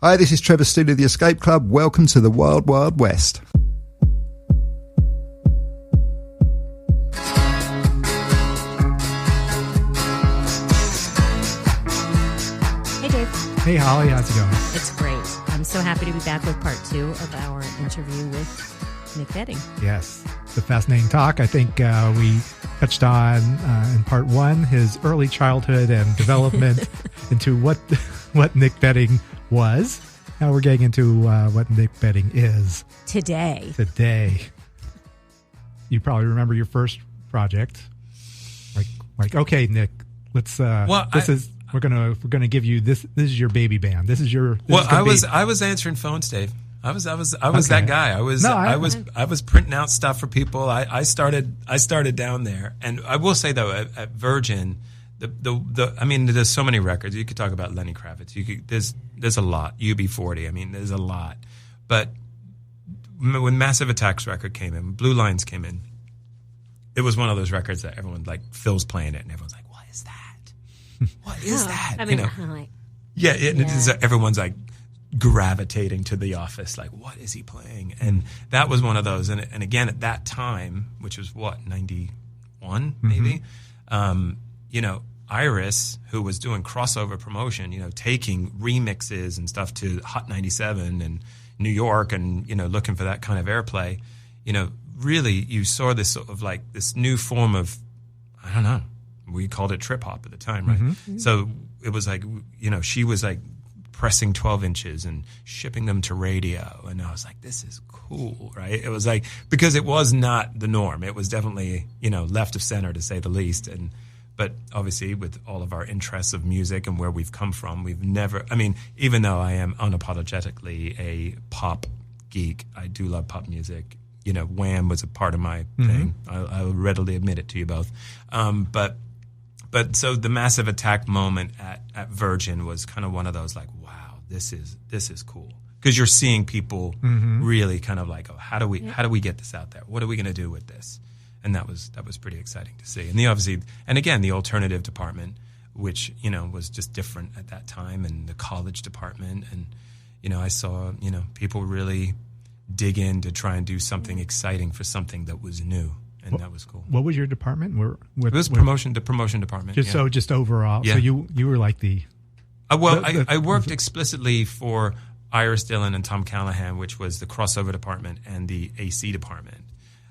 Hi, this is Trevor Steele of the Escape Club. Welcome to the Wild Wild West. Hey, Dave. Hey, Holly. How's it going? It's great. I'm so happy to be back with part 2 of our interview with Nick Betting. Yes, it's a fascinating talk. I think we touched on in part 1 his early childhood and development into what Nick Betting was. Now we're getting into what Nick Betting is Today. You probably remember your first project. Like okay, Nick, let's. We're gonna give you this. This is your baby band. This is your. I was answering phones, Dave. I was okay. That guy. I was printing out stuff for people. I started down there, and I will say though at Virgin, I mean, there's so many records. You could talk about Lenny Kravitz. There's a lot. UB40. I mean, there's a lot. But when Massive Attack's record came in, Blue Lines came in, it was one of those records that everyone, like, Phil's playing it, and everyone's like, what is that? What is that? I mean, everyone's like gravitating to The Office, like, what is he playing? And that was one of those. And again, at that time, which was what, 91 maybe? Iris, who was doing crossover promotion, taking remixes and stuff to Hot 97 and New York and, looking for that kind of airplay, really you saw this sort of like this new form of, I don't know, we called it trip hop at the time, right? Mm-hmm. So it was like, she was like pressing 12 inches and shipping them to radio. And I was like, this is cool, right? It was like, because it was not the norm. It was definitely, left of center to say the least. But obviously, with all of our interests of music and where we've come from, we've never, even though I am unapologetically a pop geek, I do love pop music. Wham was a part of my thing. I'll readily admit it to you both. But so the Massive Attack moment at Virgin was kind of one of those like, wow, this is cool. Because you're seeing people really kind of like, oh, how do we get this out there? What are we going to do with this? And that was pretty exciting to see. And again, the alternative department, which, was just different at that time, and the college department. And, I saw, people really dig in to try and do something exciting for something that was new. And that was cool. What was your department? It was the promotion department. Just overall. Yeah. So you were like the... I worked explicitly for Iris Dillon and Tom Callahan, which was the crossover department and the AC department.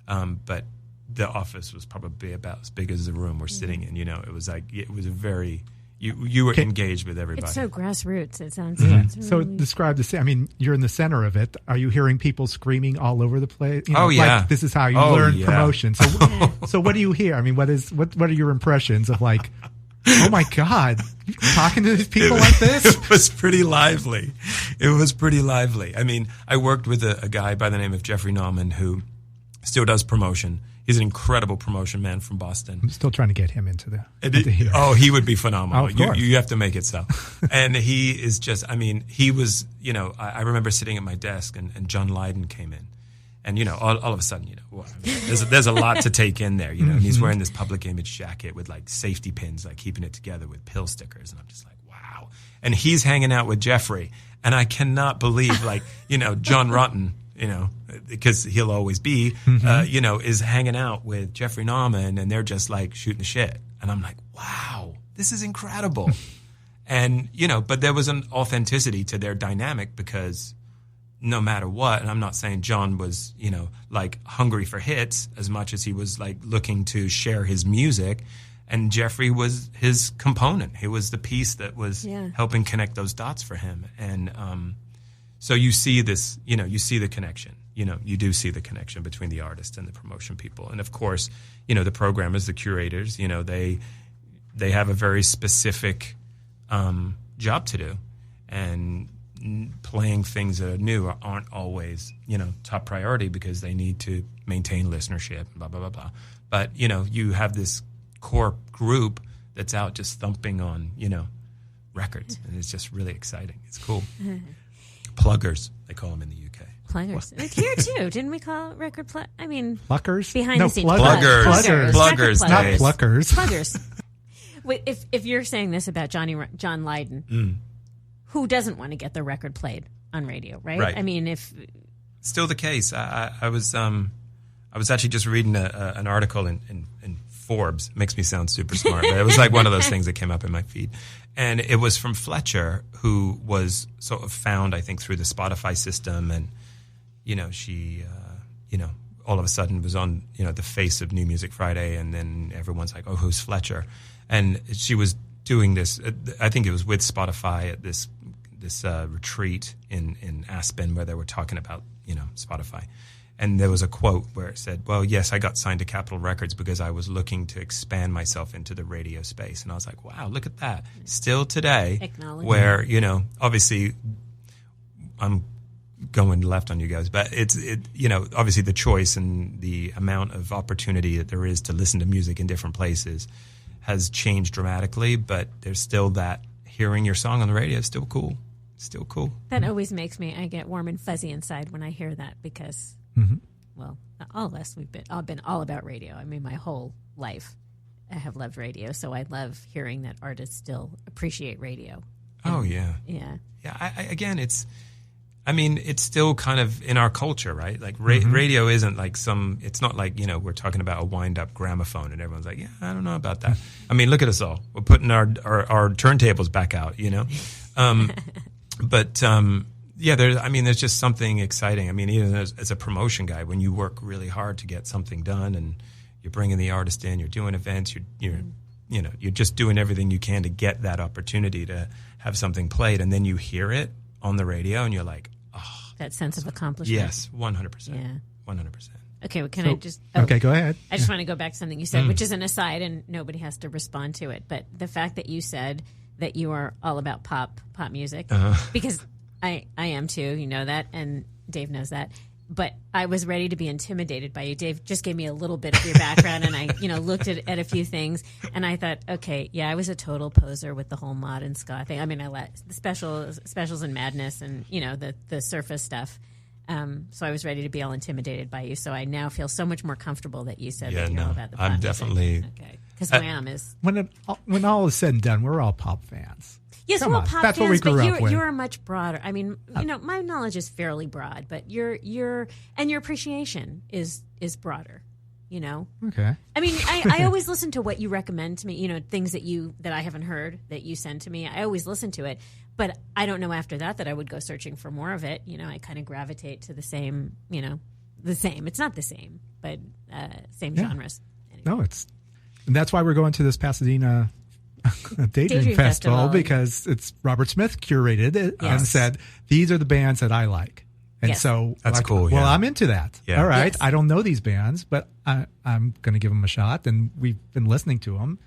But the office was probably about as big as the room we're sitting in. It was like, it was a very... You were engaged with everybody. It's so grassroots. It sounds. Yeah. It's really... So describe the. You're in the center of it. Are you hearing people screaming all over the place? Yeah. Like, this is how you learn promotion. So, so what do you hear? What are your impressions of like? Oh my God, you're talking to these people like this? It was pretty lively. I worked with a guy by the name of Jeffrey Naumann who still does promotion. He's an incredible promotion man from Boston. I'm still trying to get him into here. Oh, he would be phenomenal. Of course. You have to make it so. And he is just, he was, I remember sitting at my desk and John Lydon came in. And, all of a sudden, there's a lot to take in there, and he's wearing this public image jacket with like safety pins, like keeping it together with pill stickers. And I'm just like, wow. And he's hanging out with Jeffrey. And I cannot believe John Rutten, because he'll always be, is hanging out with Jeffrey Naumann, and they're just like shooting the shit. And I'm like, wow, this is incredible. And, but there was an authenticity to their dynamic because no matter what, and I'm not saying John was, like hungry for hits as much as he was like looking to share his music. And Jeffrey was his component. He was the piece that was helping connect those dots for him. And, so you see this, you see the connection. You do see the connection between the artist and the promotion people. And of course, the programmers, the curators, they have a very specific job to do. And playing things that are new aren't always, top priority because they need to maintain listenership, blah, blah, blah, blah. But, you have this core group that's out just thumping on, records. And it's just really exciting. It's cool. Pluggers, they call them in the UK. Pluggers. Like here too. Didn't we call it record pluckers? Behind the scenes. Pluggers. Not pluckers. Pluggers. Wait, if you're saying this about John Lydon, who doesn't want to get their record played on radio, right? Right. I mean, if still the case. I was actually just reading an article in Forbes. It makes me sound super smart, but it was like one of those things that came up in my feed. And it was from Fletcher, who was sort of found, I think, through the Spotify system. And, she, all of a sudden was on, the face of New Music Friday. And then everyone's like, oh, who's Fletcher? And she was doing this, I think it was with Spotify at this retreat in Aspen where they were talking about, Spotify. And there was a quote where it said, well, yes, I got signed to Capitol Records because I was looking to expand myself into the radio space. And I was like, wow, look at that. Still today, where, obviously I'm going left on you guys, but it's obviously the choice and the amount of opportunity that there is to listen to music in different places has changed dramatically, but there's still that hearing your song on the radio is still cool. Still cool. That always makes me, I get warm and fuzzy inside when I hear that because, well, all of us, I've been all about radio. I mean, my whole life I have loved radio, so I love hearing that artists still appreciate radio. Oh, yeah. Yeah. Yeah, again, it's still kind of in our culture, right? Like radio isn't like it's not like, we're talking about a wind-up gramophone and everyone's like, yeah, I don't know about that. I mean, look at us all. We're putting our turntables back out, But there's just something exciting. I mean, even as a promotion guy, when you work really hard to get something done and you're bringing the artist in, you're doing events, you're just doing everything you can to get that opportunity to have something played, and then you hear it on the radio, and you're like, oh, that sense of accomplishment. Yes, 100%. Yeah, 100%. Okay, well, can I just? Okay, go ahead. I just want to go back to something you said, which is an aside, and nobody has to respond to it. But the fact that you said that you are all about pop music, because I am too, you know that, and Dave knows that. But I was ready to be intimidated by you. Dave just gave me a little bit of your background, and I, looked at a few things, and I thought, okay, yeah, I was a total poser with the whole mod and ska thing. I mean, I let the specials and madness, and the surface stuff. So I was ready to be all intimidated by you. So I now feel so much more comfortable that you said that you're all about the pop I'm music. definitely Okay. Because Wham is when all is said and done, we're all pop fans. Yes, Come we're on. pop That's fans, what we grew but up with. you're much broader. I mean, my knowledge is fairly broad, but your appreciation is broader. Okay. I mean, I always listen to what you recommend to me. Things that I haven't heard that you send to me. I always listen to it, but I don't know after that I would go searching for more of it. I kind of gravitate to the same. The same. It's not the same, but same genres. Anyway. No, and that's why we're going to this Pasadena Daydream Festival, because it's Robert Smith curated it and said, these are the bands that I like. And so that's cool. Well, I'm into that. Yeah. All right. Yes. I don't know these bands, but I'm going to give them a shot. And we've been listening to them.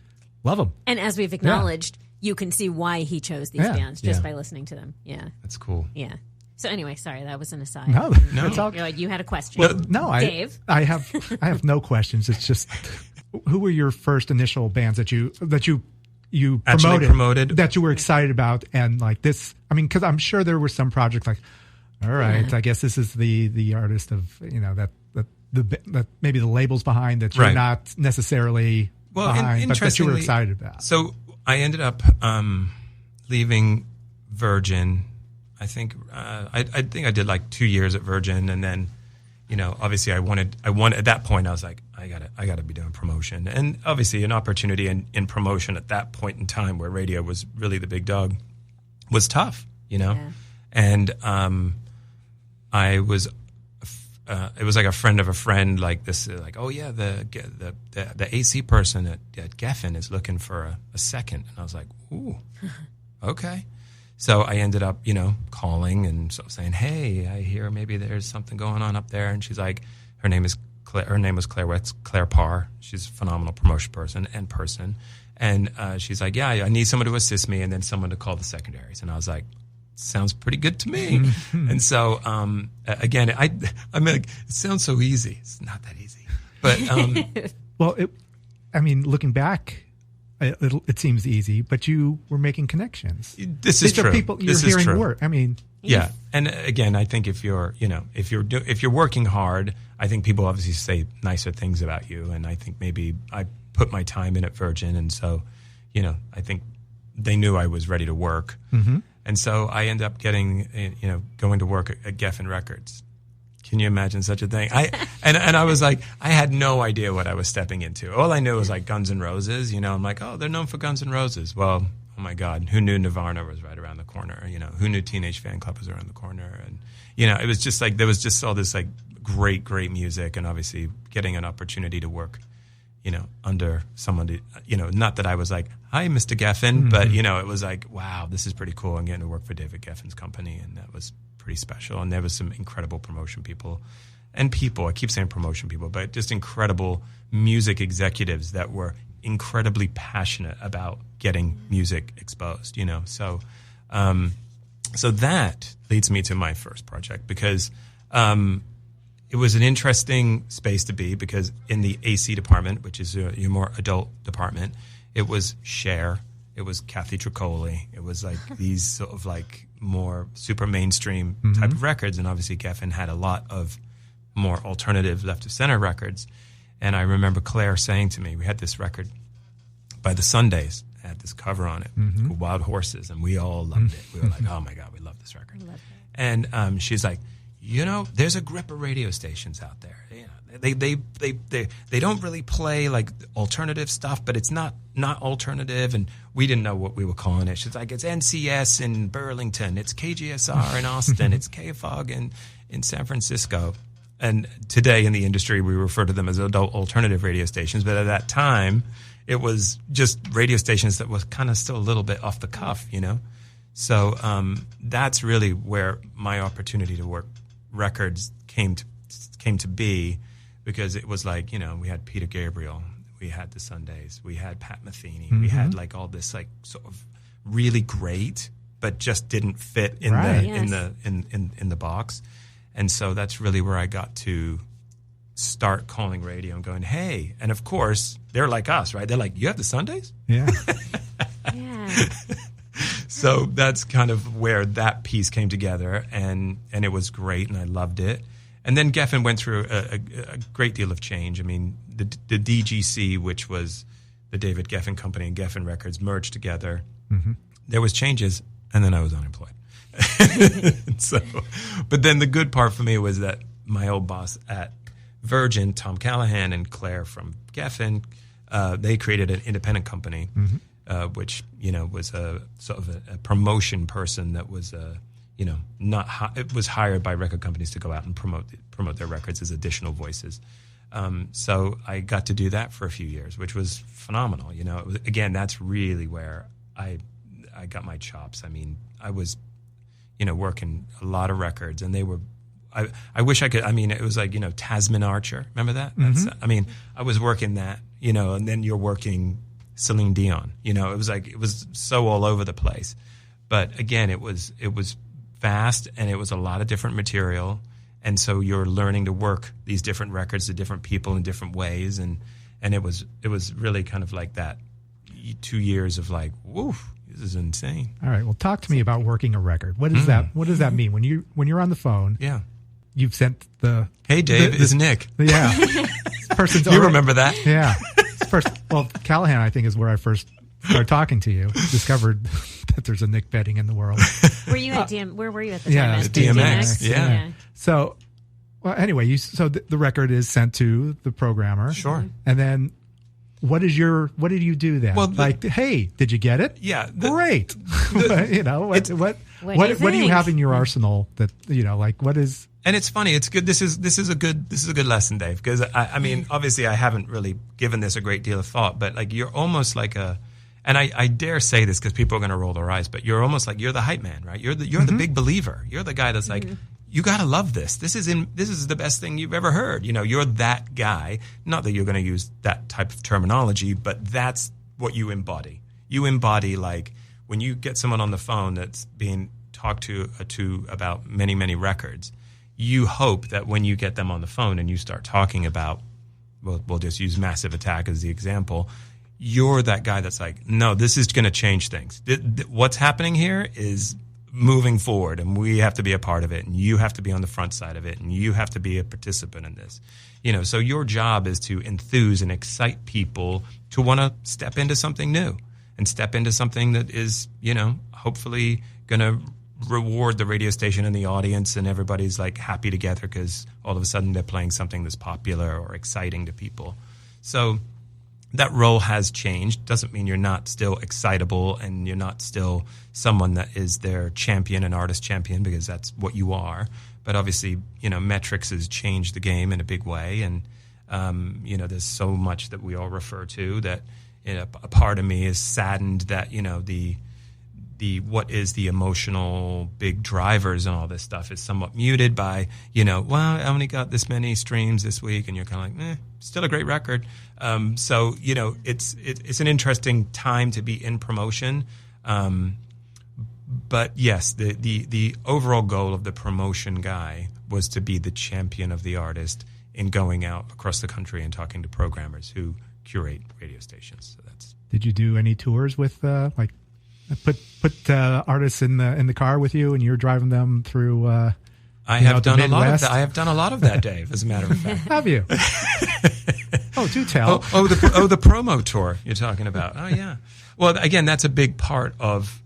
Love them. And as we've acknowledged, you can see why he chose these bands just by listening to them. Yeah. That's cool. Yeah. So anyway, sorry, that was an aside. No. It's all, you had a question. Well, no, Dave. I have no questions. It's just, who were your first initial bands that you promoted that you were excited about, and like this? I mean, because I'm sure there were some projects like, all right, I guess this is the artist of that maybe the labels behind that you're not necessarily behind, but that you were excited about. So I ended up leaving Virgin. I think I did like 2 years at Virgin, and then obviously I wanted at that point I was like, I gotta be doing promotion, and obviously an opportunity in promotion at that point in time where radio was really the big dog was tough, and I was it was like a friend of a friend, like this, like, oh yeah, the AC person at Geffen is looking for a second, and I was like, ooh, okay. So I ended up, calling and sort of saying, hey, I hear maybe there's something going on up there. And she's like, her name was Claire Parr. She's a phenomenal promotion person. And she's like, yeah, I need someone to assist me and then someone to call the secondaries. And I was like, sounds pretty good to me. And so, again, I'm like, it sounds so easy. It's not that easy. But, well, looking back, it seems easy, but you were making connections. This is true. These are people you're hearing work. I mean, yeah. And again, I think if you're working hard, I think people obviously say nicer things about you. And I think maybe I put my time in at Virgin, and so, I think they knew I was ready to work. And so I ended up going to work at Geffen Records. Can you imagine such a thing? And I was like, I had no idea what I was stepping into. All I knew was like Guns N' Roses. I'm like, oh, they're known for Guns N' Roses. Well, oh my God, who knew Nirvana was right around the corner? Who knew Teenage Fan Club was around the corner? And it was just like there was just all this like great music, and obviously getting an opportunity to work, under someone. Not that I was like, hi, Mr. Geffen, but it was like, wow, this is pretty cool. I'm getting to work for David Geffen's company, and that was pretty special. And there was some incredible promotion people, I keep saying promotion people, but just incredible music executives that were incredibly passionate about getting music exposed, So that leads me to my first project, because it was an interesting space to be, because in the AC department, which is your more adult department, it was Cher, it was Kathy Tricoli, it was like these sort of like more super mainstream type of records. And obviously Geffen had a lot of more alternative left of center records. And I remember Claire saying to me, we had this record by the Sundays, it had this cover on it, called Wild Horses, and we all loved it. We were like, oh my God, we love this record. And she's like, there's a grip of radio stations out there. They don't really play like alternative stuff, but it's not alternative. And we didn't know what we were calling it. She's like, it's NCS in Burlington, it's KGSR in Austin, it's KFOG in San Francisco. And today in the industry, we refer to them as adult alternative radio stations. But at that time, it was just radio stations that was kind of still a little bit off the cuff, So that's really where my opportunity to work records came to be, because it was like, we had Peter Gabriel, we had the Sundays, we had Pat Metheny, we had like all this like sort of really great, but just didn't fit in the box. And so that's really where I got to start calling radio and going, hey, and of course they're like us, right? They're like, you have the Sundays? Yeah. Yeah. So that's kind of where that piece came together, and it was great, and I loved it. And then Geffen went through a great deal of change. I mean, the DGC, which was the David Geffen Company and Geffen Records, merged together. There was changes, and then I was unemployed. But then the good part for me was that my old boss at Virgin, Tom Callahan and Claire from Geffen, they created an independent company, which was a sort of a promotion person that was it was hired by record companies to go out and promote their records as additional voices. So I got to do that for a few years, which was phenomenal. Again, that's really where I got my chops. I mean, I was working a lot of records, and they were. I wish I could. I mean, it was like Tasman Archer. Remember that? That's, I mean, I was working that. And then you're working Celine Dion. It was so all over the place. But again, it was vast, and it was a lot of different material, and so you're learning to work these different records to different people in different ways, and it was really kind of like that 2 years of like, woof, this is insane. All right, well, talk to me about working a record. What is that? What does that mean when you're on the phone? Yeah, you've sent the hey Dave, it's Nick. Yeah, person's you remember that? Yeah. Well, Callahan, I think, is where I first started talking to you. Discovered that there's a Nick Betting in the world. Were you at where were you at the time? Yeah, DMX. Yeah. So, well, anyway, the record is sent to the programmer. Sure. And then, what did you do then? Well, hey, did you get it? Yeah. Great. What do you have in your arsenal that what is? And it's funny. It's good. This is a good lesson, Dave. Because I mean, obviously, I haven't really given this a great deal of thought. But like, you're almost like and I dare say this because people are going to roll their eyes. But you're almost like you're the hype man, right? You're the big believer. You're the guy that's like, you got to love this. This is the best thing you've ever heard. You're that guy. Not that you're going to use that type of terminology, but that's what you embody. You embody, like, when you get someone on the phone that's being talked to about many, many records. You hope that when you get them on the phone and you start talking about, well, we'll just use Massive Attack as the example, you're that guy that's like, no, this is going to change things. What's happening here is moving forward, and we have to be a part of it, and you have to be on the front side of it, and you have to be a participant in this. So your job is to enthuse and excite people to want to step into something new and step into something that is, hopefully going to reward the radio station and the audience, and everybody's like happy together because all of a sudden they're playing something that's popular or exciting to people. So that role has changed. Doesn't mean you're not still excitable and you're not still someone that is their champion, an artist champion, because that's what you are. But obviously, metrics has changed the game in a big way. And, there's so much that we all refer to that a part of me is saddened that, what is the emotional big drivers and all this stuff is somewhat muted by, well, I only got this many streams this week, and you're kind of like, still a great record. So, it's an interesting time to be in promotion. But yes, the overall goal of the promotion guy was to be the champion of the artist in going out across the country and talking to programmers who curate radio stations. So that's. Did you do any tours with put artists in the car with you, and you're driving them through? I have done a lot of that. I have done a lot of that, Dave. As a matter of fact, have you? Oh, do tell. The promo tour you're talking about. Oh, yeah. Well, again, that's a big part of.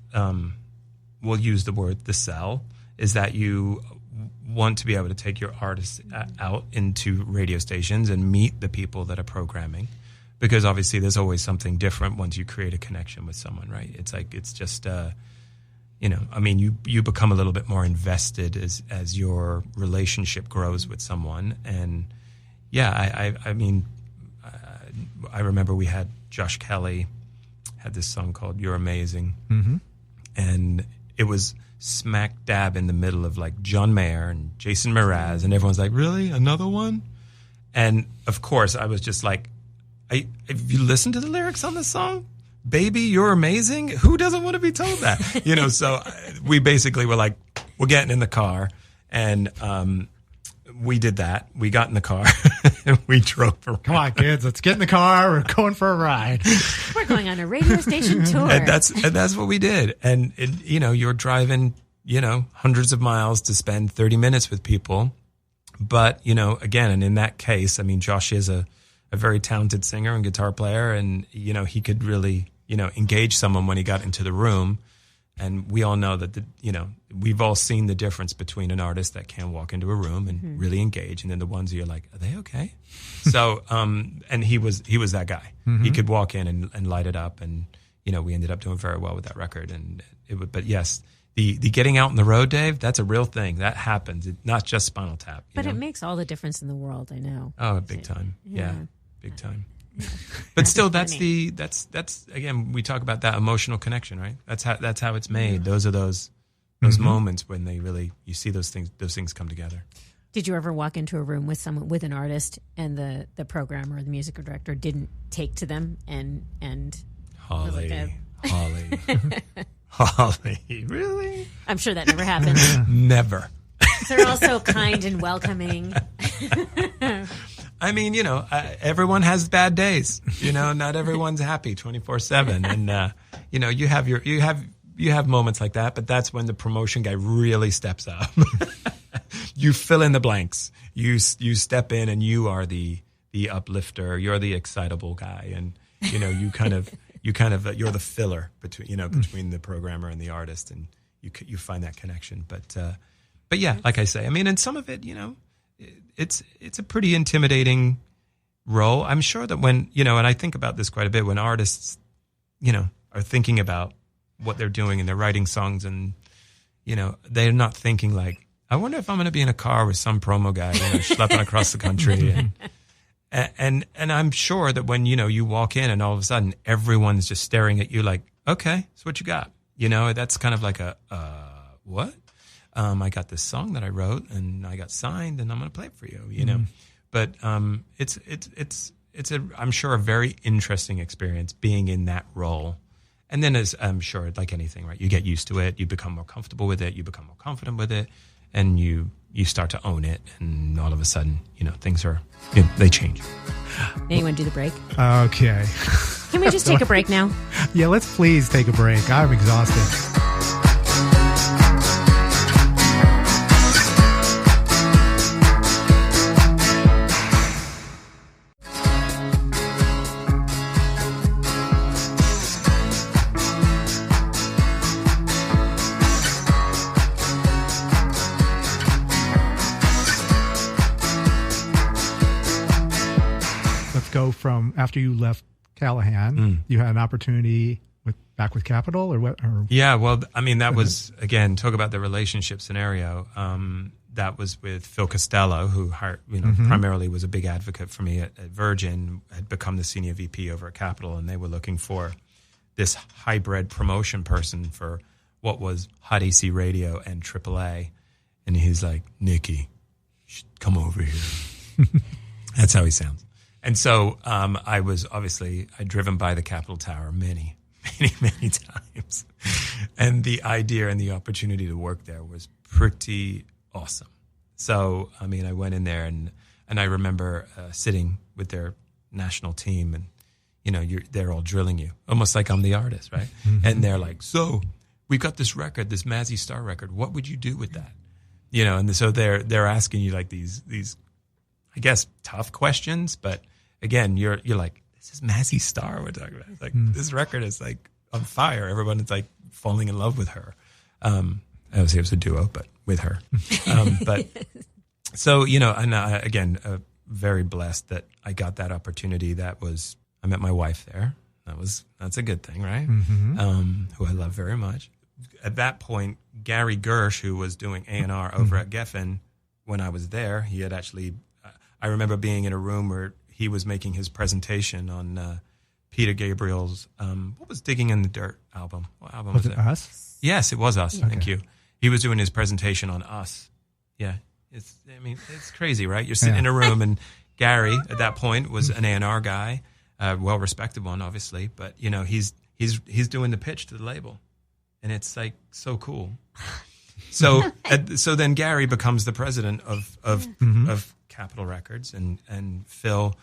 We'll use the word the sell. Is that you want to be able to take your artists out into radio stations and meet the people that are programming. Because obviously there's always something different once you create a connection with someone, right? It's like, it's just, you become a little bit more invested as your relationship grows with someone. And yeah, I remember we had Josh Kelly had this song called You're Amazing. Mm-hmm. And it was smack dab in the middle of like John Mayer and Jason Mraz. And everyone's like, really? Another one? And of course I was just like, have you listened to the lyrics on this song? Baby, you're amazing. Who doesn't want to be told that? So we basically were like, we're getting in the car. And we did that. We got in the car and we drove around. Come on, kids, let's get in the car. We're going for a ride. We're going on a radio station tour. And that's what we did. And, you're driving, hundreds of miles to spend 30 minutes with people. But, again, and in that case, Josh is a very talented singer and guitar player, and he could really engage someone when he got into the room. And we all know that we've all seen the difference between an artist that can walk into a room and really engage, and then the ones who you're like, are they okay? So and he was that guy. Mm-hmm. He could walk in and light it up, and we ended up doing very well with that record. And but yes, the getting out on the road, Dave, that's a real thing. That happens. It's not just Spinal Tap. But it makes all the difference in the world, I know. Oh, big time. Yeah, big time. Yeah. But still, that's again, we talk about that emotional connection, right? That's how it's made. Those are those moments when they really, you see those things come together. Did you ever walk into a room with an artist and the programmer or the music director didn't take to them and Holly, really? I'm sure that never happened. Never. They're all so kind and welcoming. Everyone has bad days. Not everyone's happy 24/7, and you have moments like that. But that's when the promotion guy really steps up. You fill in the blanks. You step in, and you are the uplifter. You're the excitable guy, and you're the filler between the programmer and the artist, and you find that connection. But yeah, like I say, and some of it, it's a pretty intimidating role. I'm sure that when, and I think about this quite a bit, when artists, are thinking about what they're doing and they're writing songs, and, they're not thinking like, I wonder if I'm going to be in a car with some promo guy, schlepping across the country. And I'm sure that when, you walk in and all of a sudden everyone's just staring at you like, okay, so what you got? That's kind of like what? I got this song that I wrote and I got signed and I'm going to play it for you, But it's I'm sure a very interesting experience being in that role. And then as I'm sure, like anything, right, you get used to it, you become more comfortable with it, you become more confident with it, and you start to own it, and all of a sudden, things are, they change. Now you want to do the break? Okay. Can we just take a break now? Yeah, let's please take a break. I'm exhausted. go from after you left Callahan, you had an opportunity back with Capitol or what? Or? Yeah, well, I mean, that was, again, talk about the relationship scenario. That was with Phil Costello, who primarily was a big advocate for me at Virgin, had become the senior VP over at Capitol, and they were looking for this hybrid promotion person for what was Hot AC Radio and AAA. And he's like, Nikki, you should come over here. That's how he sounds. And so I'd driven by the Capitol Tower many times. And the idea and the opportunity to work there was pretty awesome. So, I mean, I went in there and I remember sitting with their national team and, they're all drilling you, almost like I'm the artist, right? Mm-hmm. And they're like, so we've got this record, this Mazzy Star record. What would you do with that? And so they're asking you like these, I guess, tough questions. But again, you're like, this is Mazzy Star we're talking about. It's like this record is like on fire. Everyone is like falling in love with her. Obviously it was a duo, but with her. But so, and again, very blessed that I got that opportunity. I met my wife there. That's a good thing, right? Mm-hmm. Who I love very much. At that point, Gary Gersh, who was doing A&R over at Geffen, when I was there, he had actually, I remember being in a room where he was making his presentation on Peter Gabriel's, what was Digging in the Dirt album? What album was it? Us? Yes, it was Us. Yeah. Thank you. He was doing his presentation on Us. Yeah. It's crazy, right? You're sitting in a room and Gary, at that point, was an A&R guy, well-respected one, obviously, but, he's doing the pitch to the label. And it's like so cool. So then Gary becomes the president of Capitol Records, and Phil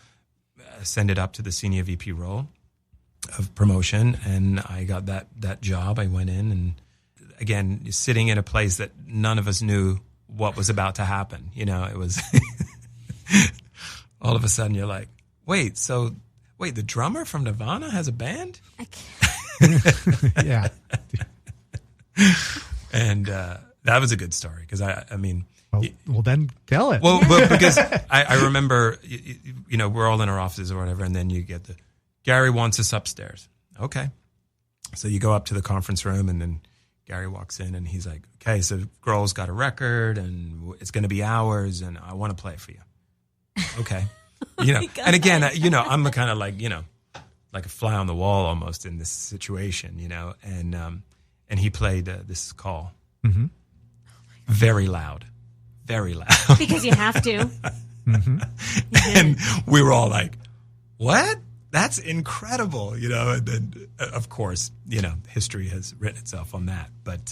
ascended up to the senior VP role of promotion, and I got that job. I went in, and again, sitting in a place that none of us knew what was about to happen. It was all of a sudden you're like, wait, the drummer from Nirvana has a band? Yeah. And that was a good story because I mean, well, then tell it. Well, because I remember, we're all in our offices or whatever, and then you get Gary wants us upstairs. Okay, so you go up to the conference room, and then Gary walks in, and he's like, "Okay, so Grohl's got a record, and it's going to be ours, and I want to play it for you." Okay, and again, I'm the kind of like like a fly on the wall almost in this situation, and he played This Is Call. Mm-hmm. Very loud. Because you have to. Mm-hmm. And we were all like, what? That's incredible, And then, of course, history has written itself on that. But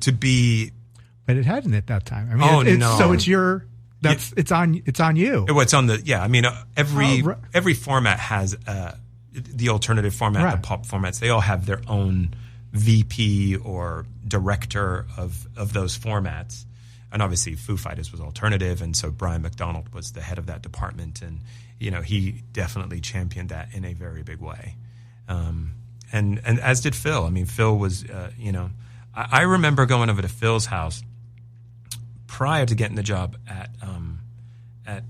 to be... But it hadn't at that time. I mean, no. So it's your... It's on you. It's on the... Yeah, I mean, every format has the alternative format, right. The pop formats. They all have their own VP or director of those formats. And obviously Foo Fighters was alternative, and so Brian McDonald was the head of that department, and he definitely championed that in a very big way. And as did Phil. I mean, Phil was I remember going over to Phil's house prior to getting the job at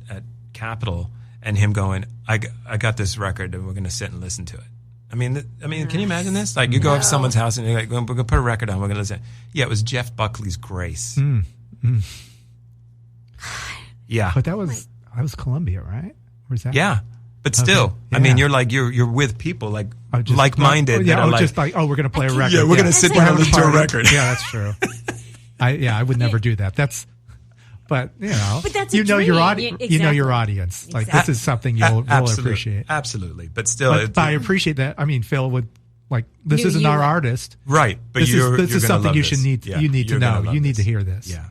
Capitol, and him going, I got this record and we're going to sit and listen to it. I mean, nice. Can you imagine this? Like, you go up to someone's house and you're like, we're going to put a record on, we're going to listen. Yeah, it was Jeff Buckley's Grace. Yeah. But that was Columbia, right? Where's that? Yeah. But still, yeah. I mean, you're with people like-minded. Yeah, just like, we're going to play a record. Yeah, we're going to sit down and listen to a record. Yeah, that's true. I would never do that. But that's your audience. Exactly. You know your audience. Like, this is something you'll appreciate. Absolutely, but still, I appreciate that. I mean, Phil would this isn't our artist, right? But this is something you should need. You need to know. You need to hear this. Yeah.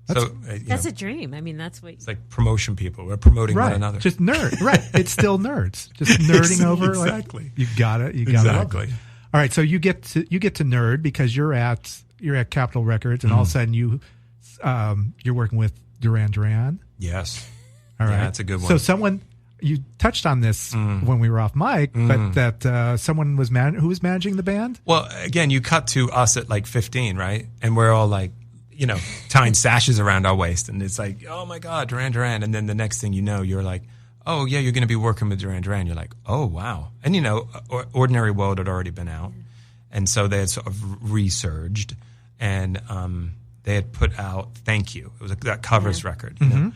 That's a dream. I mean, that's what it's like. Promotion people. We're promoting one another. Just nerd. Right. It's still nerds. Just nerding over. Exactly. Like, you got it. Exactly. All right. So you get to nerd because you're at Capitol Records, and all of a sudden you're working with Duran Duran. Yes. All right. Yeah, that's a good one. So you touched on this when we were off mic, but that someone was who was managing the band? Well, again, you cut to us at like 15, right? And we're all like, tying sashes around our waist. And it's like, oh my God, Duran Duran. And then the next thing you know, you're like, oh yeah, you're going to be working with Duran Duran. You're like, oh wow. And you know, Ordinary World had already been out, and so they had sort of resurged, and they had put out Thank You. It was that covers record, you know,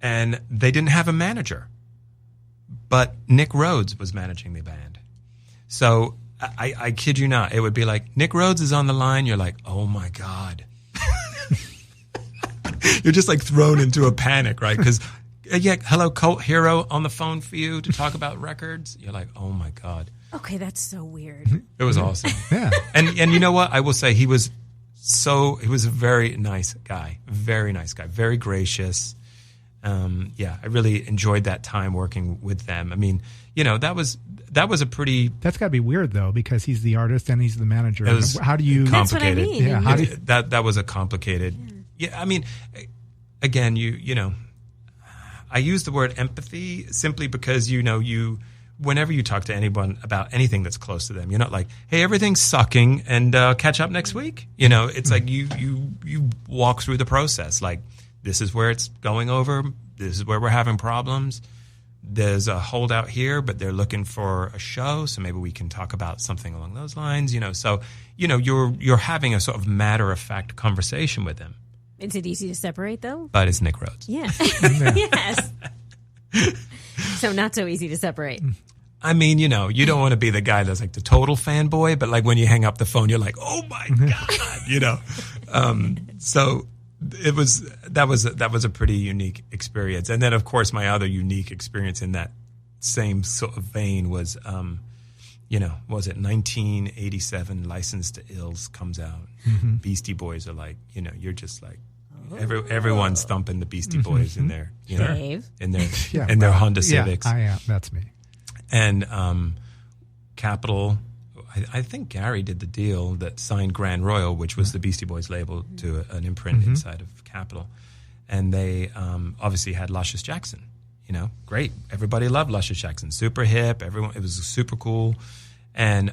and they didn't have a manager, but Nick Rhodes was managing the band. So I kid you not, it would be like, Nick Rhodes is on the line. You're like, oh my God. You're just like thrown into a panic, right? Because, yeah, hello, Cult Hero on the phone for you to talk about records. You're like, oh my God. Okay, that's so weird. It was awesome. Yeah. And you know what? I will say he was a very nice guy, very gracious. Yeah, I really enjoyed that time working with them. I mean, you know, that was a pretty. That's got to be weird though, because he's the artist and he's the manager. It was How do you? Complicated. That's what I mean. Yeah. How do you, that was a complicated. Yeah, I mean, again, you know, I use the word empathy simply because whenever you talk to anyone about anything that's close to them, you're not like, hey, everything's sucking and catch up next week. You know, it's like you walk through the process. Like, this is where it's going over. This is where we're having problems. There's a holdout here, but they're looking for a show, so maybe we can talk about something along those lines. You know, so you know you're having a sort of matter of fact conversation with them. Is it easy to separate though? But it's Nick Rhodes. Yeah. Yes. So not so easy to separate. I mean, you know, you don't want to be the guy that's like the total fanboy, but like when you hang up the phone, you're like, oh my God, you know. So that was a pretty unique experience. And then of course my other unique experience in that same sort of vein was, you know, was it 1987 License to Ills comes out. Beastie Boys are like, you know, you're just like, everyone's thumping the Beastie Boys in their, you know, in their Honda Civics. Yeah, that's me. And Capitol, I think Gary did the deal that signed Grand Royal, which was the Beastie Boys label, to an imprint inside of Capitol. And they obviously had Luscious Jackson, you know, great. Everybody loved Luscious Jackson, super hip. Everyone, it was super cool. And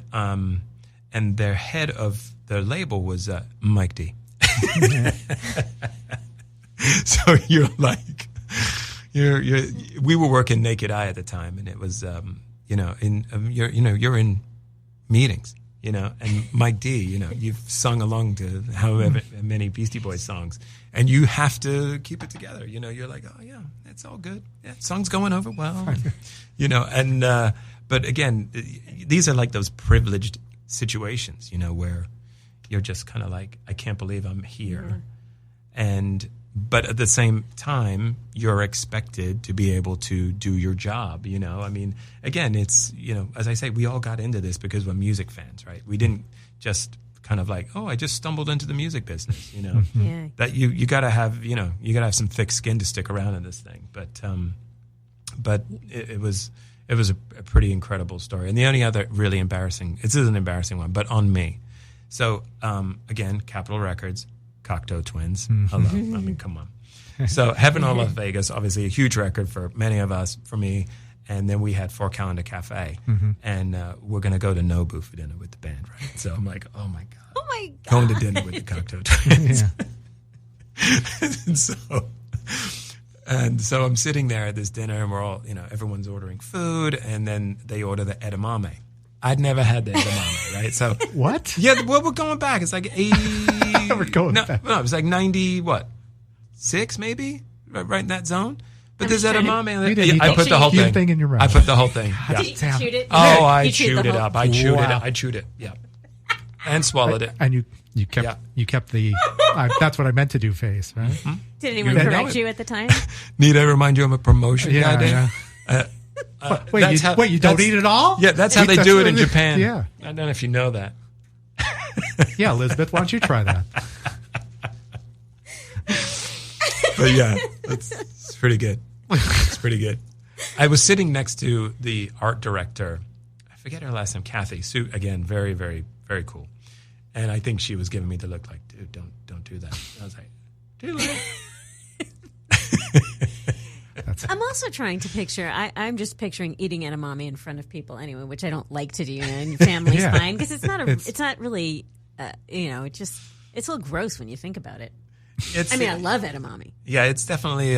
their head of their label was Mike D. So you're like, we were working Naked Eye at the time, and it was, you know, you're in meetings, you know, and Mike D, you know, you've sung along to however many Beastie Boys songs, and you have to keep it together. You know, you're like, oh yeah, it's all good. Yeah, song's going over well, you know, and but again, these are like those privileged situations, you know, where you're just kind of like, I can't believe I'm here. But at the same time, you're expected to be able to do your job, you know? I mean, again, it's, you know, as I say, we all got into this because we're music fans, right? We didn't just kind of like, oh, I just stumbled into the music business, you know? Yeah. That you got to have, you know, you got to have some thick skin to stick around in this thing. But it was a pretty incredible story. And the only other really embarrassing, this is an embarrassing one, but on me. So, again, Capitol Records, Cocteau Twins. Hello. I mean, come on. So Heaven on Las Vegas, obviously a huge record for many of us, for me. And then we had Four Calendar Cafe. And we're going to go to Nobu for dinner with the band, right? So I'm like, oh my God. Oh my God. Going to dinner with the Cocteau Twins. And so I'm sitting there at this dinner, and we're all, you know, everyone's ordering food, and then they order the edamame. I'd never had the edamame, right? So what? Yeah, well, we're going back. It's like 80. We're going back. No, it was like 90. What? 6 maybe, right in that zone. But there's edamame. I put the whole thing in your mouth. I put the whole thing. Yeah. Did you chew it? Oh, I You chewed it the whole- up. I chewed it. Wow. I chewed it. Yeah, and swallowed it. And you kept the that's what I meant to do face, right? Did anyone You know correct it. you at the time? Need I remind you I'm a promotion guy, Dave? Yeah. That's You don't eat it all? Yeah, that's how they do it in Japan. Yeah. I don't know if you know that. Yeah, Elizabeth, why don't you try that? But yeah, it's pretty good. It's pretty good. I was sitting next to the art director. I forget her last name, Kathy. Sue, again, very, very, very cool. And I think she was giving me the look like, dude, don't do that. And I was like, dude. I'm also trying to picture. I'm just picturing eating edamame in front of people anyway, which I don't like to do. And your family's fine because it's not really. You know, it's a little gross when you think about it. I mean, I love edamame. Yeah, it's definitely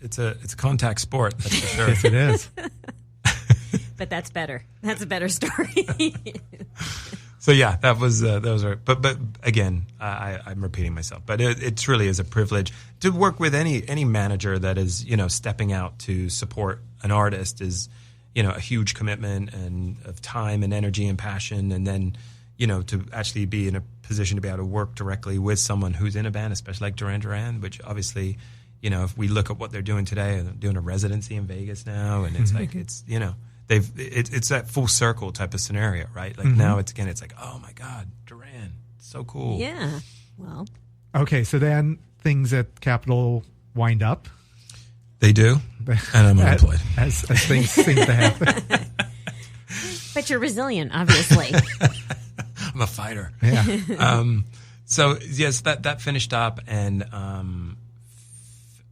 it's a contact sport. That's for sure. Yes, it is. But that's better. That's a better story. So yeah, that was right. But again, I'm repeating myself. But it truly is a privilege to work with any manager that is stepping out to support an artist is a huge commitment and of time and energy and passion, and then to actually be in a position to be able to work directly with someone who's in a band, especially like Duran Duran, which obviously if we look at what they're doing today, they're doing a residency in Vegas now, and it's like it's it's that full circle type of scenario, right? Like now it's like, oh my God, Duran, so cool. Yeah. Well. Okay, so then things at Capitol wind up. They do, and I'm unemployed. As things seem to happen. But you're resilient, obviously. I'm a fighter. Yeah. So yes, that finished up, and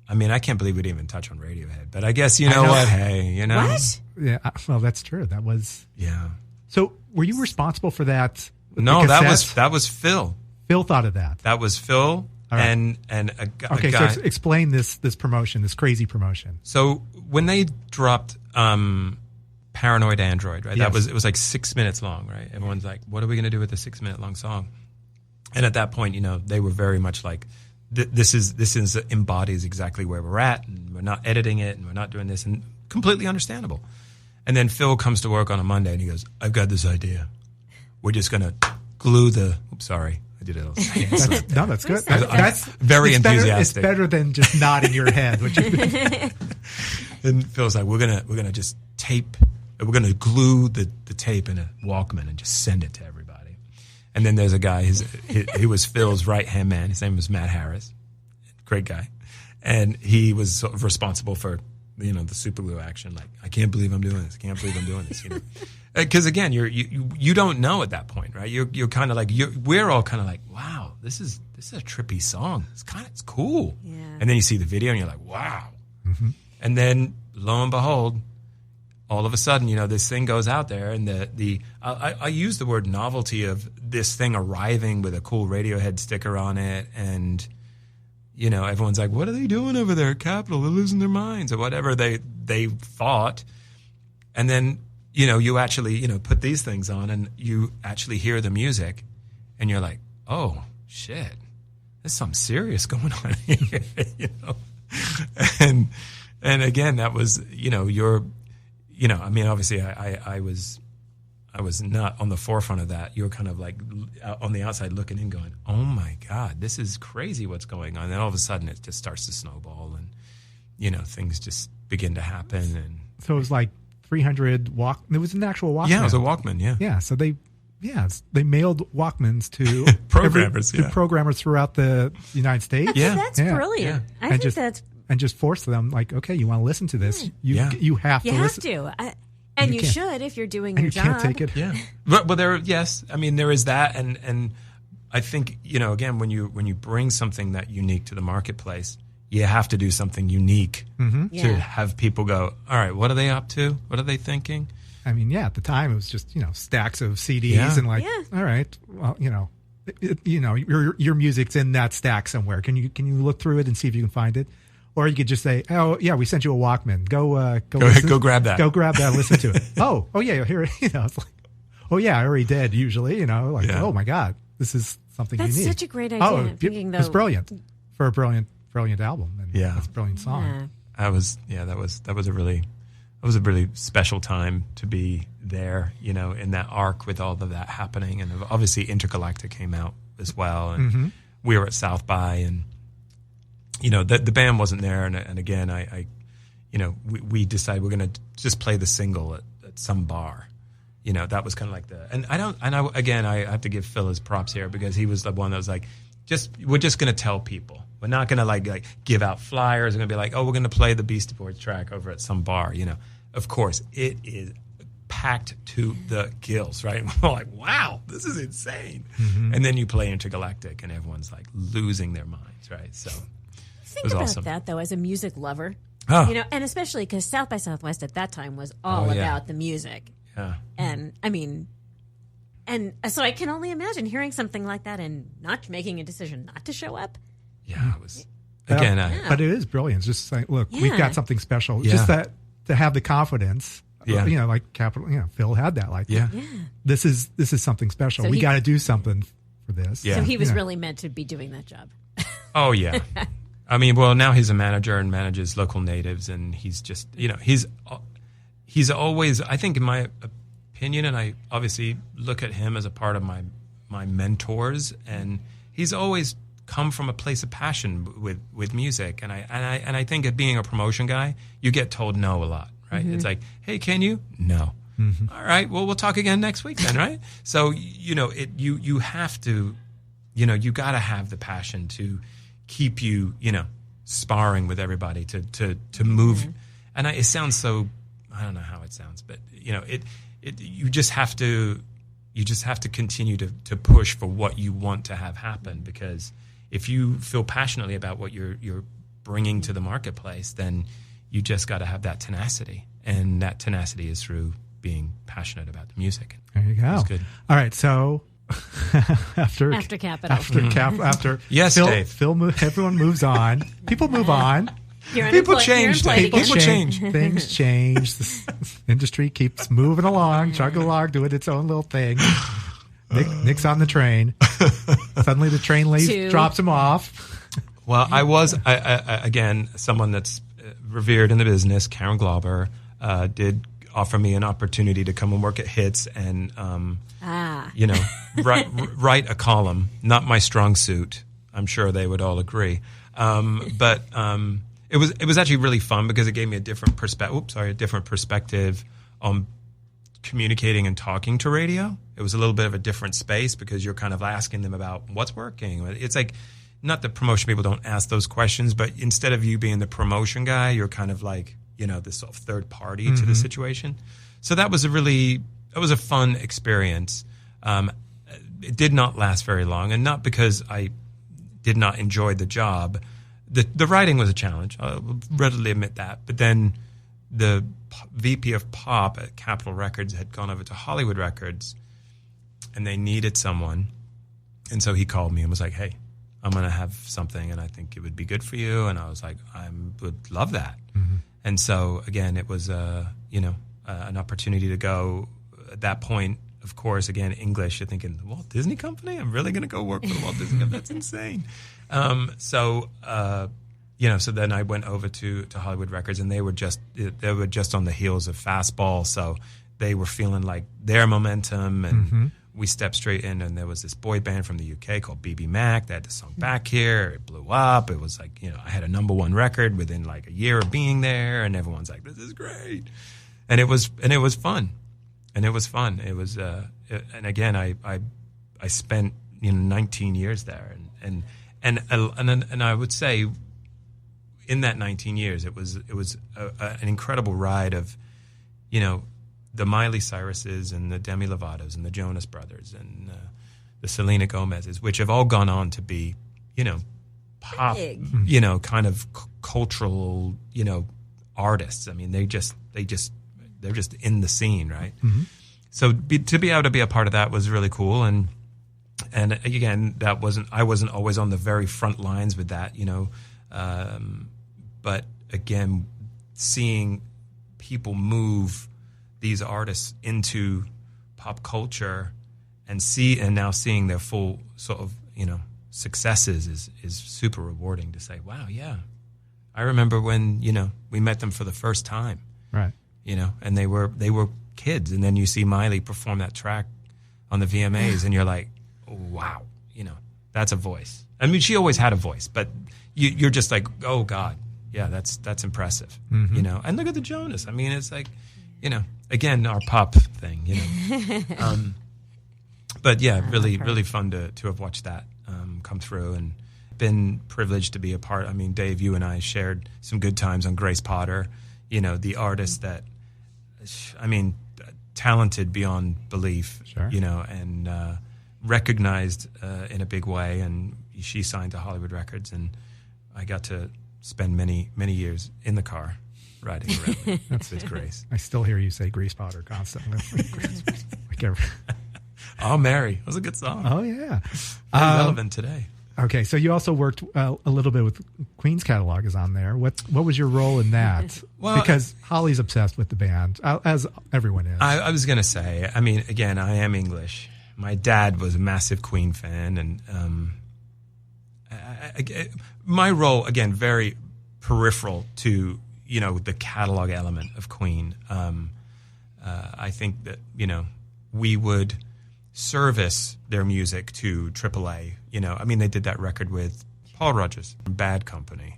I can't believe we didn't even touch on Radiohead, but I guess you know what? Hey, What? Yeah. Well, that's true. That was. Yeah. So, were you responsible for that? No, that was Phil. Phil thought of that. That was Phil, right. and a okay, guy. so explain this promotion, this crazy promotion. So when they dropped Paranoid Android, right? Yes. It was like 6 minutes long, right? Everyone's like, what are we going to do with a 6 minute long song? And at that point, they were very much like, this embodies exactly where we're at, and we're not editing it, and we're not doing this, and completely understandable. And then Phil comes to work on a Monday, and he goes, I've got this idea. We're just going to glue the... Oops, sorry. I did it. No, that's good. That's very enthusiastic. It's better than just nodding your head. And Phil's like, we're gonna just tape. We're gonna glue the tape in a Walkman and just send it to everybody. And then there's a guy. He was Phil's right hand man. His name was Matt Harris. Great guy, and he was sort of responsible for the super glue action. Like, I can't believe I'm doing this. I can't believe I'm doing this. Because again, you don't know at that point, right? You're kind of like we're all kind of like, wow, this is a trippy song. It's cool. Yeah. And then you see the video and you're like, wow. Mm-hmm. And then lo and behold, all of a sudden, this thing goes out there, and I use the word novelty of this thing arriving with a cool Radiohead sticker on it, and everyone's like, what are they doing over there at Capitol? They're losing their minds, or whatever they thought. And then you actually put these things on, and you actually hear the music, and you're like, oh shit, there's something serious going on here. And again, that was obviously I was not on the forefront of that. You were kind of like on the outside looking in, going, oh my God, this is crazy what's going on. And then all of a sudden it just starts to snowball, and things just begin to happen. And so it was like 300 It was an actual Walkman. Yeah, it was a Walkman. Yeah. Yeah. So they mailed Walkmans to programmers, to programmers throughout the United States. Yeah, that's brilliant. Yeah. I think that's. And just force them, like, okay, you want to listen to this? You have to. You have listen. to. And you should if you're doing your you job. You can't take it. Yeah. But there is that, and I think again, when you bring something that unique to the marketplace, you have to do something unique to have people go, all right, what are they up to? What are they thinking? I mean, at the time it was just stacks of CDs and all right, well, your music's in that stack somewhere. Can you look through it and see if you can find it? Or you could just say, "Oh yeah, we sent you a Walkman. Go grab that. Go grab that. And listen to it." Oh yeah, here. It's like, oh yeah, I already did. Usually, oh my God, this is something That's unique. Such a great idea. Oh, it's brilliant for a brilliant album. And it's a brilliant song. Yeah. That was a really special time to be there. In that arc with all of that happening, and obviously Intergalactic came out as well, and we were at South by, and the band wasn't there, and again, we decided we're going to just play the single at some bar. That was kind of like I have to give Phil his props here, because he was the one that was like, we're just going to tell people. We're not going to like give out flyers. We're going to be like, oh, we're going to play the Beastie Boys track over at some bar. Of course, it is packed to the gills, right? And we're like, wow, this is insane. And then you play Intergalactic, and everyone's like losing their minds, right? So. Think about that, though, as a music lover, and especially because South by Southwest at that time was all about the music. Yeah. And so I can only imagine hearing something like that and not making a decision not to show up. Yeah, it was again, but it is brilliant. It's just saying, look, we've got something special. Yeah. Just that to have the confidence. Yeah. Like Capital. Phil had that. Like, yeah. this is something special. So we got to do something for this. Yeah. So he was really meant to be doing that job. Oh yeah. I mean, well, now he's a manager and manages local natives, and he's just, he's always, I think, in my opinion, and I obviously look at him as a part of my mentors, and he's always come from a place of passion with music, and I think at being a promotion guy, you get told no a lot, right? Mm-hmm. It's like, hey, can you? No. Mm-hmm. All right, well, we'll talk again next week then, right? So you have to, you got to have the passion to keep you, sparring with everybody to move. Mm-hmm. And it sounds so, I don't know how it sounds, but you just have to continue to push for what you want to have happen, because if you feel passionately about what you're bringing to the marketplace, then you just got to have that tenacity, and that tenacity is through being passionate about the music. There you go. That's good. All right, so after Capital. Yes, Phil, Dave. Everyone moves on. People move on. People change, Dave. People change. Things change. This industry keeps moving along, chugging along, doing its own little thing. Nick's on the train. Suddenly the train drops him off. Well, I again, someone that's revered in the business, Karen Glauber, did offer me an opportunity to come and work at Hits and, write a column. Not my strong suit. I'm sure they would all agree. But it was actually really fun because it gave me a different perspective on communicating and talking to radio. It was a little bit of a different space because you're kind of asking them about what's working. It's like, not that promotion people don't ask those questions, but instead of you being the promotion guy, you're kind of like, this sort of third party to the situation. So that was a fun experience. It did not last very long, and not because I did not enjoy the job. The writing was a challenge. I'll readily admit that. But then the VP of Pop at Capitol Records had gone over to Hollywood Records, and they needed someone. And so he called me and was like, hey, I'm going to have something, and I think it would be good for you. And I was like, I would love that. Mm-hmm. And so, again, it was, an opportunity to go. At that point, of course, again, English, you're thinking, the Walt Disney Company? I'm really going to go work for the Walt Disney Company? That's insane. So then I went over to Hollywood Records, and they were just on the heels of Fastball, so they were feeling like their momentum, and we stepped straight in, and there was this boy band from the UK called BB Mac. They had the song Back Here. It blew up. It was like, I had a #1 record within like a year of being there, and everyone's like, this is great. And it was fun. And it was fun. It was, and again, I spent 19 years there, and I would say, in that 19 years, it was an incredible ride of, the Miley Cyruses and the Demi Lovatos and the Jonas Brothers and the Selena Gomez's, which have all gone on to be, pop, kind of cultural, artists. I mean, they're just in the scene, right? Mm-hmm. So to be able to be a part of that was really cool, and again, I wasn't always on the very front lines with that, but again, seeing people move these artists into pop culture and now seeing their full sort of successes is super rewarding to say, wow, yeah, I remember when we met them for the first time, right? And they were kids, and then you see Miley perform that track on the VMAs, and you're like, oh, wow, that's a voice. I mean, she always had a voice, but you're just like, oh God, yeah, that's impressive, And look at the Jonas. I mean, it's like, again, our pop thing, but yeah, really fun to have watched that come through, and been privileged to be a part. I mean, Dave, you and I shared some good times on Grace Potter, the artist that, I mean, talented beyond belief, sure. And recognized in a big way, and she signed to Hollywood Records, and I got to spend many years in the car riding around with Grace. I still hear you say Grace Potter constantly. Oh, Mary. That was a good song. Oh, yeah. Very relevant today. Okay, so you also worked a little bit with Queen's catalog is on there. What was your role in that? Well, because Holly's obsessed with the band, as everyone is. I was going to say, I mean, again, I am English. My dad was a massive Queen fan, and my role, again, very peripheral to, the catalog element of Queen. I think that, we would service their music to AAA. They did that record with Paul Rodgers, Bad Company.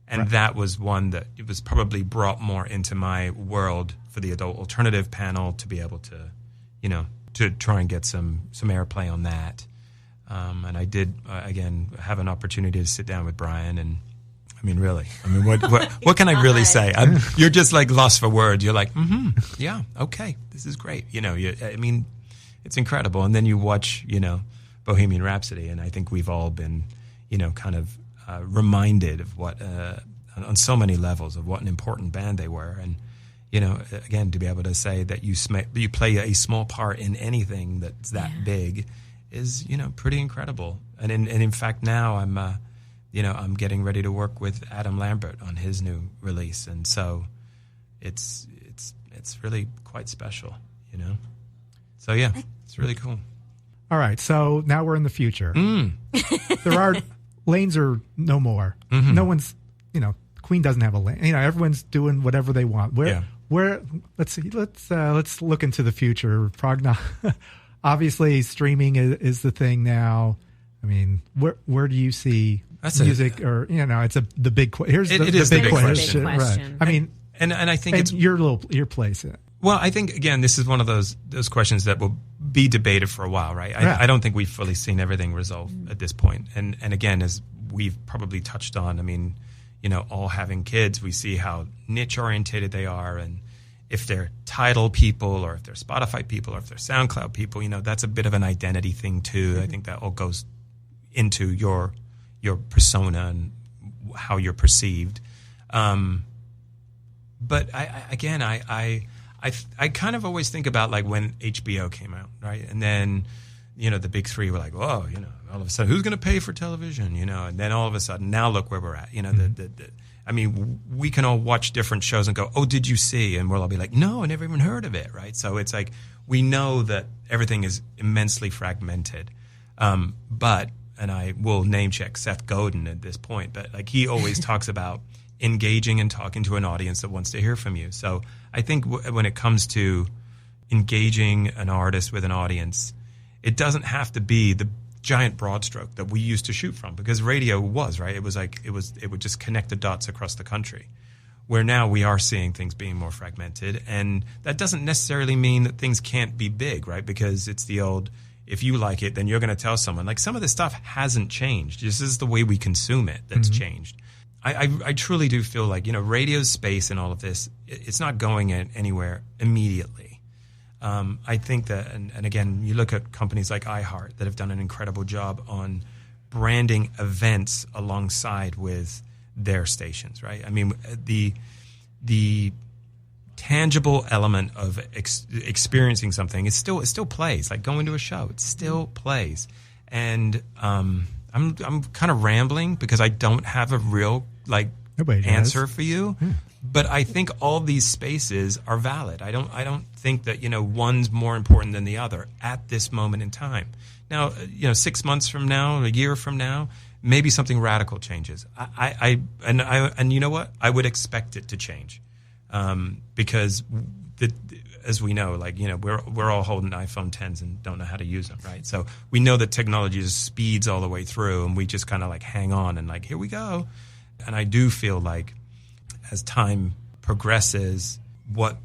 And right. That was one that it was probably brought more into my world for the adult alternative panel to be able to, to try and get some airplay on that. And I did, again, have an opportunity to sit down with Brian. And, really, what can I really say? You're just like lost for words. You're like, yeah, okay, this is great. It's incredible. And then you watch, Bohemian Rhapsody, and I think we've all been, kind of reminded of what, on so many levels, of what an important band they were. And, again, to be able to say that you play a small part in anything that's that big is, pretty incredible. And in fact, now I'm getting ready to work with Adam Lambert on his new release. And so it's really quite special, So, yeah, it's really cool. All right, so now we're in the future. There are lanes are no more. Mm-hmm. No one's, Queen doesn't have a lane. Everyone's doing whatever they want. Where? Let's see. Let's look into the future. Obviously, streaming is the thing now. Where do you see music? It's the big. Here's the big question. Right. And I think it's your place. Well, I think, again, this is one of those questions that will be debated for a while, right? I don't think we've fully seen everything resolved at this point. And again, as we've probably touched on, all having kids, we see how niche-orientated they are. And if they're Tidal people or if they're Spotify people or if they're SoundCloud people, that's a bit of an identity thing, too. Mm-hmm. I think that all goes into your persona and how you're perceived. But I kind of always think about like when HBO came out, right? And then, the big three were like, oh, all of a sudden, who's going to pay for television? And then all of a sudden, now look where we're at. We can all watch different shows and go, oh, did you see? And we'll all be like, no, I never even heard of it, right? So it's like we know that everything is immensely fragmented. But, and I will name check Seth Godin at this point, but like he always talks about engaging and talking to an audience that wants to hear from you. So I think when it comes to engaging an artist with an audience, it doesn't have to be the giant broad stroke that we used to shoot from, because radio was, right? It would just connect the dots across the country, where now we are seeing things being more fragmented. And that doesn't necessarily mean that things can't be big, right? Because it's the old, if you like it, then you're going to tell someone. Like, some of this stuff hasn't changed. This is the way we consume it that's changed. I truly do feel like, radio's space and all of this, it's not going anywhere immediately. I think that, and again, you look at companies like iHeart that have done an incredible job on branding events alongside with their stations, right? The tangible element of experiencing something, it still plays. Like going to a show, it still plays. And I'm kind of rambling because I don't have a real answer for you. But I think all these spaces are valid. I don't think that one's more important than the other at this moment in time. Now 6 months from now, a year from now, maybe something radical changes. And you know what? I would expect it to change, because as we know, we're all holding iPhone 10s and don't know how to use them, right? So we know that technology just speeds all the way through, and we just kind of hang on and here we go. And I do feel like as time progresses, what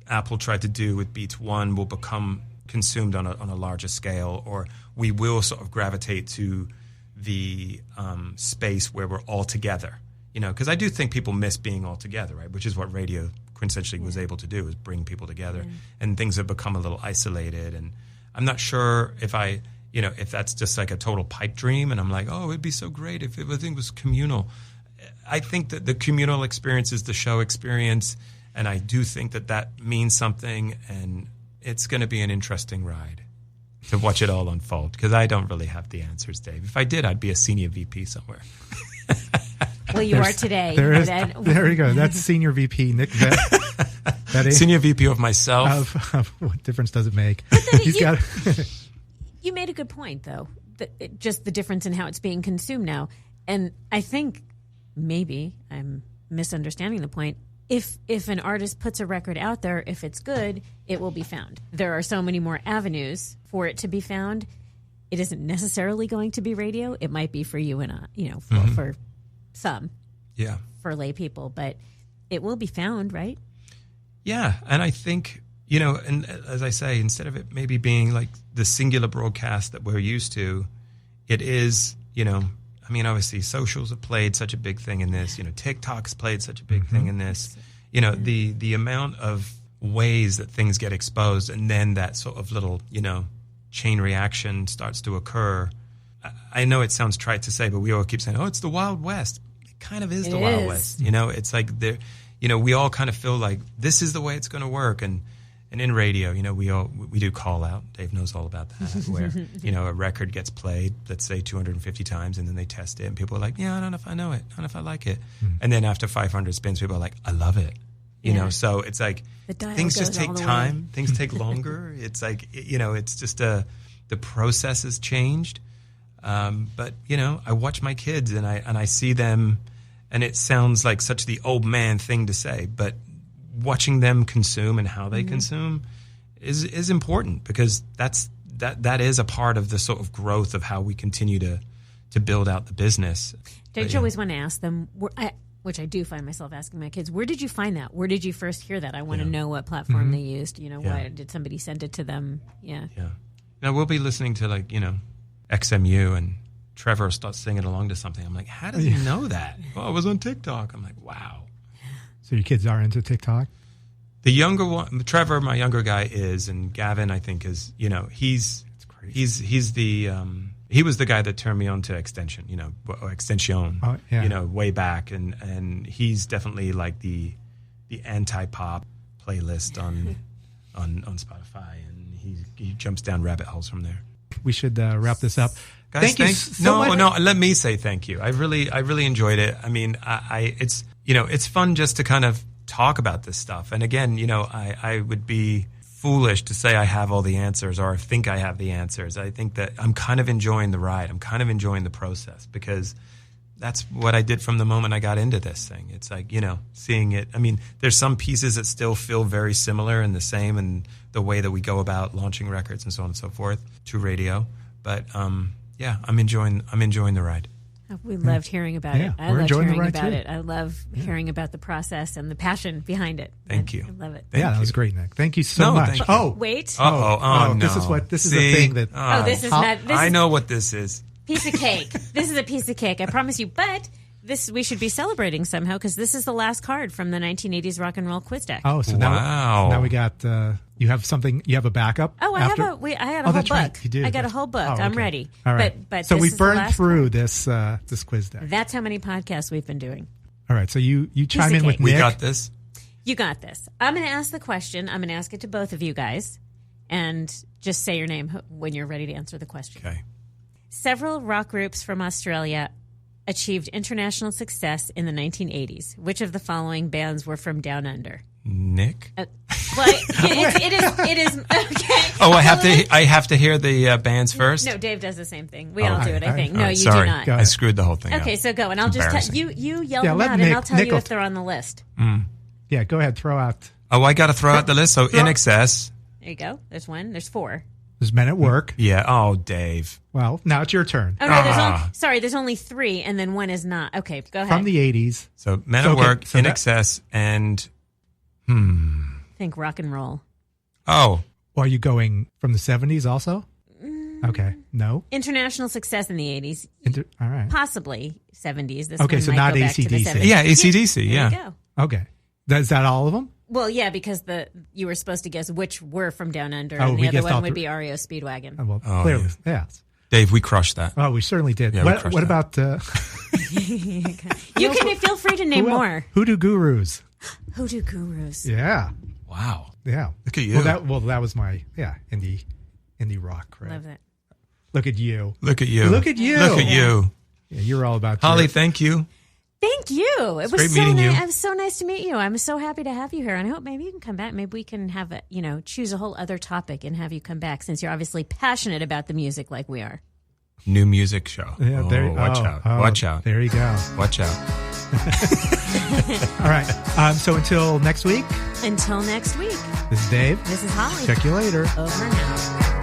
Apple tried to do with Beats One will become consumed on a larger scale, or we will sort of gravitate to the space where we're all together. Because I do think people miss being all together, right? Which is what radio quintessentially was able to do, is bring people together. And things have become a little isolated. And I'm not sure if if that's just like a total pipe dream, and I'm like, oh, it'd be so great if everything was communal. I think that the communal experience is the show experience, and I do think that means something, and it's going to be an interesting ride. to watch it all unfold, because I don't really have the answers, Dave. If I did, I'd be a senior VP somewhere. Well, you are today. There you go. That's Senior VP Nick Betting. Senior VP of myself. Of what difference does it make? You made a good point, though. Just the difference in how it's being consumed now. And I think maybe I'm misunderstanding the point. If an artist puts a record out there, if it's good, it will be found. There are so many more avenues for it to be found. It isn't necessarily going to be radio. It might be for you and for some, for lay people, but it will be found, right? Yeah, and I think, and as I say, instead of it maybe being like the singular broadcast that we're used to, it is, obviously socials have played such a big thing in this, TikTok's played such a big thing in this, the amount of ways that things get exposed, and then that sort of little, chain reaction starts to occur. I know it sounds trite to say, but we all keep saying, "Oh, it's the Wild West." It kind of is the Wild West. It's like we all kind of feel like this is the way it's going to work. And in radio, we do call out. Dave knows all about that. Where a record gets played, let's say 250 times, and then they test it, and people are like, "Yeah, I don't know if I know it. I don't know if I like it." And then after 500 spins, people are like, "I love it." So it's like things just take time. Things take longer. It's like it's just the process has changed. But I watch my kids and I see them, and it sounds like such the old man thing to say, but watching them consume and how they consume is important, because that is a part of the sort of growth of how we continue to build out the business. Don't you always want to ask them, which I do find myself asking my kids, where did you find that? Where did you first hear that? I want to know what platform they used. Why did somebody send it to them? Yeah. Now we'll be listening to XMU, and Trevor starts singing along to something. I'm like, how does he know that? Oh, it was on TikTok. I'm like, wow. So your kids are into TikTok? The younger one, Trevor, my younger guy, is, and Gavin, I think, is, he's he was the guy that turned me on to Extension, way back, and he's definitely like the anti-pop playlist on Spotify, and he jumps down rabbit holes from there. We should wrap this up. Guys, thank you so much. No, let me say thank you. I really enjoyed it. I mean, it's fun just to kind of talk about this stuff. And again, I would be foolish to say I have all the answers or think I have the answers. I think that I'm kind of enjoying the ride. I'm kind of enjoying the process, because that's what I did from the moment I got into this thing. It's like, seeing it. I mean, there's some pieces that still feel very similar and the same, and the way that we go about launching records and so on and so forth to radio. But I'm enjoying the ride. We loved hearing about it. I loved enjoying hearing the ride about too. it. I love hearing about the process and the passion behind it. Thank you. I love it. That was great, Nick. Thank you so much. Thank you. Oh, wait. No. This is the thing that. This is not. This I is know what this is. piece of cake. This is a piece of cake. I promise you. But we should be celebrating somehow, because this is the last card from the 1980s rock and roll quiz deck. Oh, so wow. now we got. You have something. You have a backup. Oh, I had a whole book. Right. You do. I got a whole book. Oh, okay. I'm ready. All right. But so this we've is the burned last through one. this quiz deck. That's how many podcasts we've been doing. All right. So you chime in with cake. Nick. We got this. You got this. I'm going to ask the question. I'm going to ask it to both of you guys, and just say your name when you're ready to answer the question. Okay. Several rock groups from Australia achieved international success in the 1980s. Which of the following bands were from Down Under? Nick. It is okay. Oh, I have to hear the bands first. No, Dave does the same thing. We all do it. I think. No, right, you sorry. do not. I screwed the whole thing up. Okay, so go, and I'll just tell you yell them let out, Nick- and I'll tell Nick you will if they're on the list. Yeah, go ahead. Throw out. Oh, I got to throw out the list. So In Excess. There you go. There's one. There's four. There's Men at Work. Yeah. Oh, Dave. Well, now it's your turn. Oh no, there's only three, and then one is not. Okay, go ahead. From the 80s. So Men at Work, In Excess, and Think rock and roll. Oh. Or are you going from the 70s also? Okay. No. International success in the 80s. All right. Possibly 70s. This Okay, one so might not go back to the AC/DC. 70s. Yeah, AC/DC. There Yeah. you go. Okay. Is that all of them? Well, yeah, because you were supposed to guess which were from Down Under, Oh, and we the other guessed all one would three. be REO Speedwagon. Well, Oh, clearly. yeah. Yes. Dave, we crushed that. Oh, we certainly did. Yeah, we what crushed what that. about You can feel free to name more. Hoodoo Gurus? Hoodoo Gurus. Yeah. Wow. Yeah. Look at you. Well, that was my indie indie rock cred. Love that. Look at you. Look at you. Look at you. Look at you. Yeah, you're all about Holly, thank you. Thank you. It was great so meeting you. nice. It was so nice to meet you. I'm so happy to have you here, and I hope maybe you can come back. Maybe we can have a, choose a whole other topic and have you come back, since you're obviously passionate about the music like we are. New music show. Yeah, watch out. Watch out. There you go. Watch out. All right. So until next week. Until next week. This is Dave. This is Holly. Check you later. Over now.